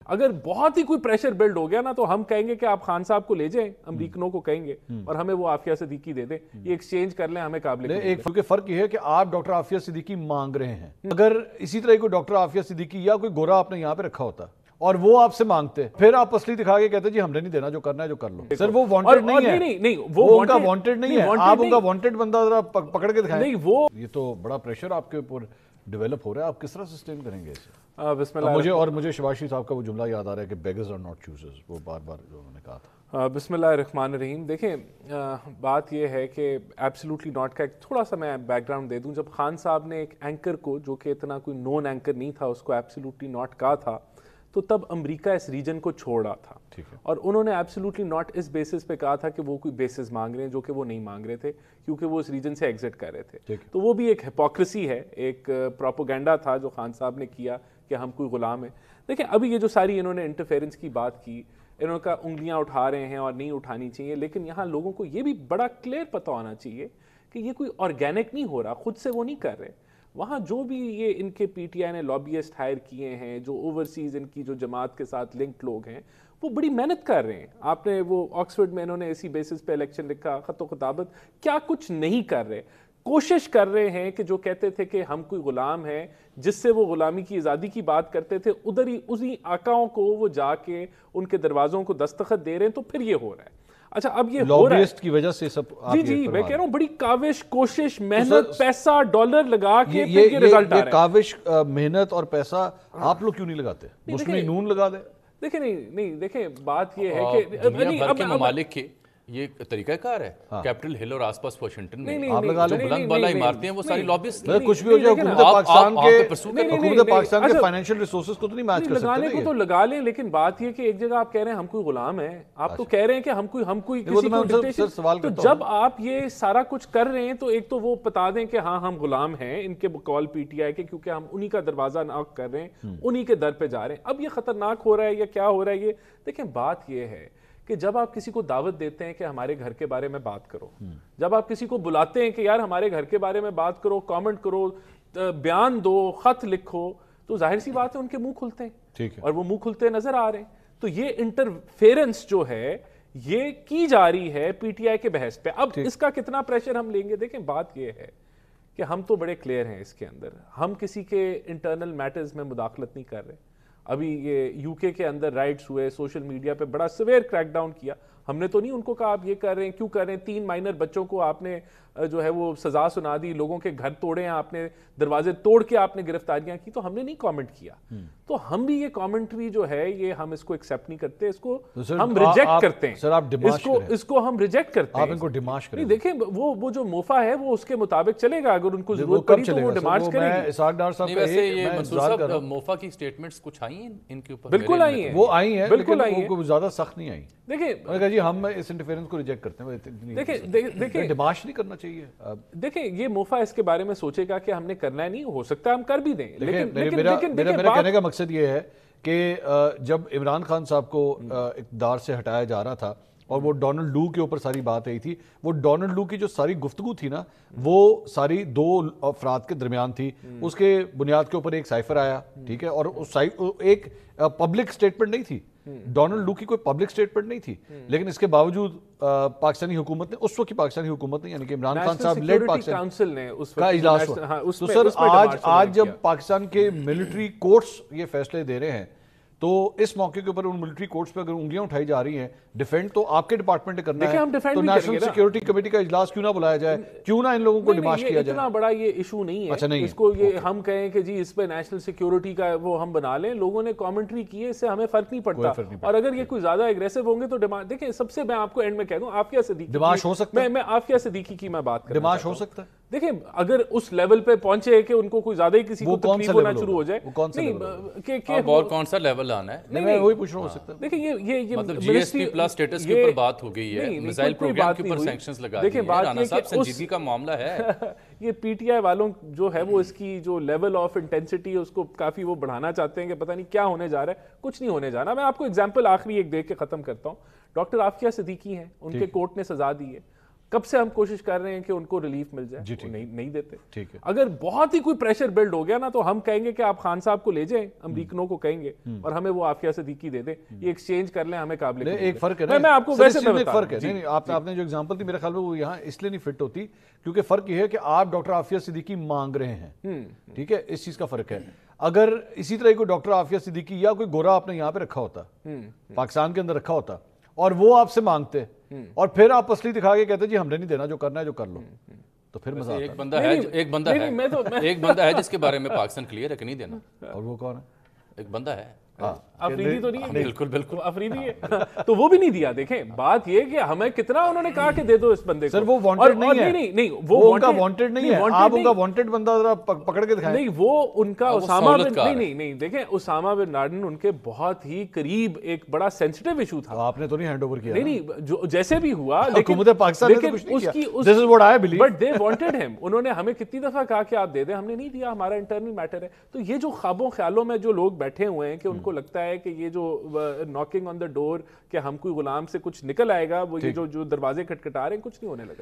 اگر بہت ہی کوئی پریشر بلڈ ہو گیا نا تو ہم کہیں گے کہ آپ خان صاحب کو لے جائیں، امریکنوں کو کہیں گے اور ہمیں وہ عافیہ صدیقی دے دیں، یہ ایکسچینج کر لیں، ہمیں قابل قبول ہے۔ ایک فرق یہ ہے کہ آپ ڈاکٹر عافیہ صدیقی مانگ رہے ہیں، اگر اسی طرح کوئی ڈاکٹر عافیہ صدیقی یا کوئی گورا آپ نے یہاں پہ رکھا ہوتا اور وہ آپ سے مانگتے، پھر آپ اصلی دکھا کے کہتے جی ہم نے نہیں دینا، جو کرنا ہے جو کر لو۔ سر وہ وانٹڈ نہیں ہے، نہیں وہ ان کا وانٹڈ نہیں ہے، آپ ان کا وانٹڈ بندہ ذرا پکڑ کے دکھائیں۔ نہیں وہ یہ تو بڑا پریشر آپ کے اوپر ڈیولپ ہو رہا ہے، آپ کس طرح سسٹین کریں گے اسے؟ بسم اللہ مجھے شباز شریف صاحب کا وہ جملہ یاد آ رہا ہے کہ بیگرز آر ناٹ چوزرز، وہ بار بار جو انہوں نے کہا تھا۔ بسم اللہ الرحمن الرحیم۔ دیکھیں بات یہ ہے کہ ایبسلیوٹلی ناٹ کا ایک تھوڑا سا میں بیک گراؤنڈ دے دوں، جب خان صاحب نے ایک اینکر کو جو کہ اتنا کوئی نون اینکر نہیں تھا اس کو ایبسلیوٹلی ناٹ کہا تھا، تو تب امریکہ اس ریجن کو چھوڑ رہا تھا، اور انہوں نے ایبسلیوٹلی ناٹ اس بیسس پہ کہا تھا کہ وہ کوئی بیسس مانگ رہے ہیں جو کہ وہ نہیں مانگ رہے تھے، کیونکہ وہ اس ریجن سے ایگزٹ کر رہے تھے۔ تو وہ بھی ایک ہپوکریسی ہے، ایک پروپیگنڈا تھا جو خان صاحب نے کیا کہ ہم کوئی غلام ہیں۔ دیکھیں ابھی یہ جو ساری انہوں نے انٹرفیرنس کی بات کی، انہوں کا انگلیاں اٹھا رہے ہیں اور نہیں اٹھانی چاہیے، لیکن یہاں لوگوں کو یہ بھی بڑا کلیئر پتہ ہونا چاہیے کہ یہ کوئی آرگینک نہیں ہو رہا، خود سے وہ نہیں کر رہے۔ وہاں جو بھی یہ ان کے پی ٹی آئی نے لابیسٹ ہائر کیے ہیں، جو اوورسیز ان کی جو جماعت کے ساتھ لنکڈ لوگ ہیں، وہ بڑی محنت کر رہے ہیں۔ آپ نے وہ آکسفورڈ میں انہوں نے اسی بیسس پہ الیکشن لکھا، خط و خطابت، کیا کچھ نہیں کر رہے، کوشش کر رہے ہیں کہ جو کہتے تھے کہ ہم کوئی غلام ہیں، جس سے وہ غلامی کی آزادی کی بات کرتے تھے، ادھر ہی اسی آقاؤں کو وہ جا کے ان کے دروازوں کو دستخط دے رہے ہیں، تو پھر یہ ہو رہا ہے۔ اچھا اب یہ ہو رہا ہے کی وجہ سے سب جی میں کہہ رہا ہوں بڑی کاوش، کوشش، محنت، پیسہ، ڈالر لگا کے پھر یہ رزلٹ آ رہا ہے۔ کاوش، محنت اور پیسہ آپ لوگ کیوں نہیں لگاتے؟ مسلم نون لگا دیں۔ دیکھیں نہیں دیکھیں بات یہ ہے کہ دنیا بھر کے ممالک کے یہ طریقہ کار ہے، کیپٹل ہل اور آس پاس واشنگٹن میں جو بلند بالا عمارتیں ہیں وہ ساری لابسٹ ہیں۔ کچھ بھی ہو جائے، حکومت پاکستان کے فائنینشیل ریسورسز کو تو نہیں میچ کر سکتے۔ لگانے کو تو لگا لیں، لیکن بات یہ کہ ایک جگہ آپ کہہ رہے ہیں ہم کوئی غلام ہیں، آپ تو کہہ رہے ہیں کہ ہم کوئی کسی کو ڈکٹیشن، تو جب آپ یہ سارا کچھ کر رہے ہیں تو ایک تو وہ بتا دیں کہ ہاں ہم غلام ہیں ان کے بقول پی ٹی آئی کے، کیونکہ ہم انہی کا دروازہ ناک کر رہے ہیں، انہی کے در پہ جا رہے ہیں۔ اب یہ خطرناک ہو رہا ہے یا کیا ہو رہا ہے یہ دیکھیں، بات یہ ہے کہ جب آپ کسی کو دعوت دیتے ہیں کہ ہمارے گھر کے بارے میں بات کرو، جب آپ کسی کو بلاتے ہیں کہ یار ہمارے گھر کے بارے میں بات کرو، کامنٹ کرو، بیان دو، خط لکھو، تو ظاہر سی بات ہے ان کے منہ کھلتے ہیں، اور وہ منہ کھلتے نظر آ رہے ہیں۔ تو یہ انٹرفیرنس جو ہے یہ کی جا رہی ہے پی ٹی آئی کے بحث پہ۔ اب اس کا کتنا پریشر ہم لیں گے؟ دیکھیں بات یہ ہے کہ ہم تو بڑے کلیئر ہیں اس کے اندر، ہم کسی کے انٹرنل میٹرز میں مداخلت نہیں کر رہے۔ ابھی یہ یو کے اندر رائٹس ہوئے، سوشل میڈیا پہ بڑا سویر کریک ڈاؤن کیا، ہم نے تو نہیں ان کو کہا آپ یہ کر رہے ہیں، کیوں کر رہے ہیں؟ 3 مائنر بچوں کو آپ نے جو ہے وہ سزا سنا دی، لوگوں کے گھر توڑے ہیں آپ نے، دروازے توڑ کے آپ نے گرفتاریاں کی، تو ہم نے نہیں کامنٹ کیا۔ تو ہم بھی یہ کامنٹری جو ہے یہ ہم اس کو ایکسیپٹ نہیں کرتے، اس کو ہم ریجیکٹ کرتے ہیں، اس کو ہم ریجیکٹ کرتے ہیں۔ آپ ان کو ڈیمارش کریں۔ نہیں دیکھیں وہ جو موفا ہے وہ اس کے مطابق چلے گا، اگر ان کو ضرورت پڑی تو وہ ڈیمارش کرے گی۔ اسحاق ڈار صاحب کا ویسے یہ منصور صاحب موفا کی سٹیٹمنٹس کچھ آئی ہیں ان کے اوپر؟ بالکل آئی ہیں، وہ آئی ہیں، بالکل آئی لیکن وہ زیادہ سخت نہیں آئی۔ دیکھیں میں کہا جی ہم اس انٹرفیرنس کو ریجیکٹ کرتے ہیں، دیکھیں ڈیمارش نہیں کرنا چاہیے۔ دیکھیں یہ موفا اس کے بارے میں سوچے گا کہ ہم نے کرنا ہے، نہیں ہو سکتا ہم کر بھی دیں، لیکن میرا کہنے کا مقصد یہ ہے کہ جب عمران خان صاحب کو اقتدار سے ہٹایا جا رہا تھا اور وہ ڈونلڈ لو کے اوپر ساری بات آئی تھی، وہ ڈونلڈ لو کی جو ساری گفتگو تھی نا وہ ساری 2 افراد کے درمیان تھی، اس کے بنیاد کے اوپر ایک سائفر آیا، ٹھیک ہے، اور ایک پبلک سٹیٹمنٹ نہیں تھی، ڈونلڈ لو کی کوئی پبلک سٹیٹمنٹ نہیں تھی، لیکن اس کے باوجود پاکستانی حکومت نے، اس وقت کی پاکستانی حکومت نے، یعنی کہ عمران خان صاحب لیڈ پاکستان کا اجلاس ہوا، تو سر آج جب پاکستان کے ملٹری کورٹس یہ فیصلے دے رہے ہیں تو اس موقع کے اوپر ان ملٹری کورٹس پہ اگر انگلیاں اٹھائی جا ری ہیں، ڈیفینڈ تو آپ کے ڈپارٹمنٹ نے کرنا ہے، تو نیشنل سیکیورٹی کمیٹی کا اجلاس کیوں نہ بلایا جائے، کیوں نہ ان لوگوں کو ڈیمارش کیا جائے؟ اتنا بڑا یہ ایشو نہیں ہے، اس کو یہ ہم کہیں کہ جی اس پہ نیشنل سیکیورٹی کا وہ ہم بنا لیں، لوگوں نے کامنٹری کی ہے، اس سے ہمیں فرق نہیں پڑتا، اور اگر یہ کوئی زیادہ اگریسو ہوں گے تو دیکھیں سب سے میں آپ کو اینڈ میں کہہ دوں، عافیہ صدیقی ڈیمارش ہو سکتا ہے، میں عافیہ صدیقی کی میں بات کر رہا ہوں، ڈیمارش ہو سکتا ہے۔ دیکھیں اگر اس لیول پہ پہنچے کہ ان کو کوئی زیادہ ہی کسی کو تکلیف ہونا شروع ہو جائے، نہیں اور کون سا لیول آنا ہے، میں وہی پوچھ رہا ہوں، ہو سکتا ہے۔ دیکھیں یہ مطلب جی ایس پی پلس سٹیٹس کے اوپر بات ہو گئی ہے، میزائل پروگرام کے اوپر سینکشنز لگا دیے ہیں، رانا صاحب سنجیدگی کا معاملہ ہے۔ یہ پی ٹی آئی والوں جو ہے وہ اس کی جو لیول آف انٹینسٹی اس کو کافی وہ بڑھانا چاہتے ہیں کہ پتہ نہیں کیا ہونے جا رہا ہے، کچھ نہیں ہونے جانا۔ میں آپ کو ایگزامپل آخری ایک دے کے ختم کرتا ہوں، ڈاکٹر عافیہ صدیقی ہیں، ان کے کورٹ نے سزا دی ہے، کب سے ہم کوشش کر رہے ہیں کہ ان کو ریلیف مل جائے, نہیں دیتے. ٹھیک ہے, اگر بہت ہی کوئی پریشر بلڈ ہو گیا نا تو ہم کہیں گے کہ آپ خان صاحب کو لے جائیں, امریکنوں کو کہیں گے اور ہمیں وہ عافیہ صدیقی دے دیں, یہ ایکسچینج کر لیں, ہمیں قابل. ایک فرق ہے, میں آپ کو ویسے ایک فرق ہے, نہیں آپ نے جو ایگزامپل دی میرے خیال میں وہ یہاں اس لیے نہیں فٹ ہوتی کیونکہ فرق یہ ہے کہ آپ ڈاکٹر عافیہ صدیقی مانگ رہے ہیں, ٹھیک ہے, اس چیز کا فرق ہے. اگر اسی طرح کوئی ڈاکٹر عافیہ صدیقی یا کوئی گورا آپ نے یہاں پہ رکھا ہوتا, پاکستان کے اندر رکھا ہوتا, اور وہ آپ سے مانگتے اور پھر آپ اصلی دکھا کے کہتے جی ہم نے نہیں دینا, جو کرنا ہے جو کر لو, تو پھر مزہ ایک بندہ ہے جس کے بارے میں پاکستان کلیئر ہے کہ نہیں دینا. اور وہ کون ہے؟ ایک بندہ ہے, افریدی تو نہیں ہے, بالکل بالکل افریدی ہے, تو وہ بھی نہیں دیا. دیکھیں بات یہ کہ ہمیں کتنا انہوں نے کہا کہ دے دو اس بندے کو. سر وہ وانٹڈ نہیں ہے, نہیں وہ ان کا وانٹڈ نہیں ہے, آپ ان کا وانٹڈ بندہ ذرا پکڑ کے دکھائیں. نہیں وہ ان کا اسامہ بن, نہیں دیکھیں اسامہ بن لادن ان کے بہت ہی قریب ایک بڑا سینسٹیو ایشو تھا. آپ نے تو نہیں ہینڈ اوور کیا, نہیں جو جیسے بھی ہوا, حکومت پاکستان نے تو کچھ نہیں کیا, this is what I believe, but they wanted ہم. انہوں نے ہمیں کتنی دفعہ کہا کہ آپ دے دیں, ہم نے نہیں دیا, ہمارا انٹرنل میٹر ہے. تو یہ جو خوابوں خیالوں میں جو لوگ بیٹھے ہوئے ہیں کہ ان کو لگتا ہے کہ یہ جو ناکنگ آن دا ڈور کہ ہم کوئی غلام سے کچھ نکل آئے گا, وہ یہ جو دروازے کھٹکھٹا رہے ہیں, کچھ نہیں ہونے لگا.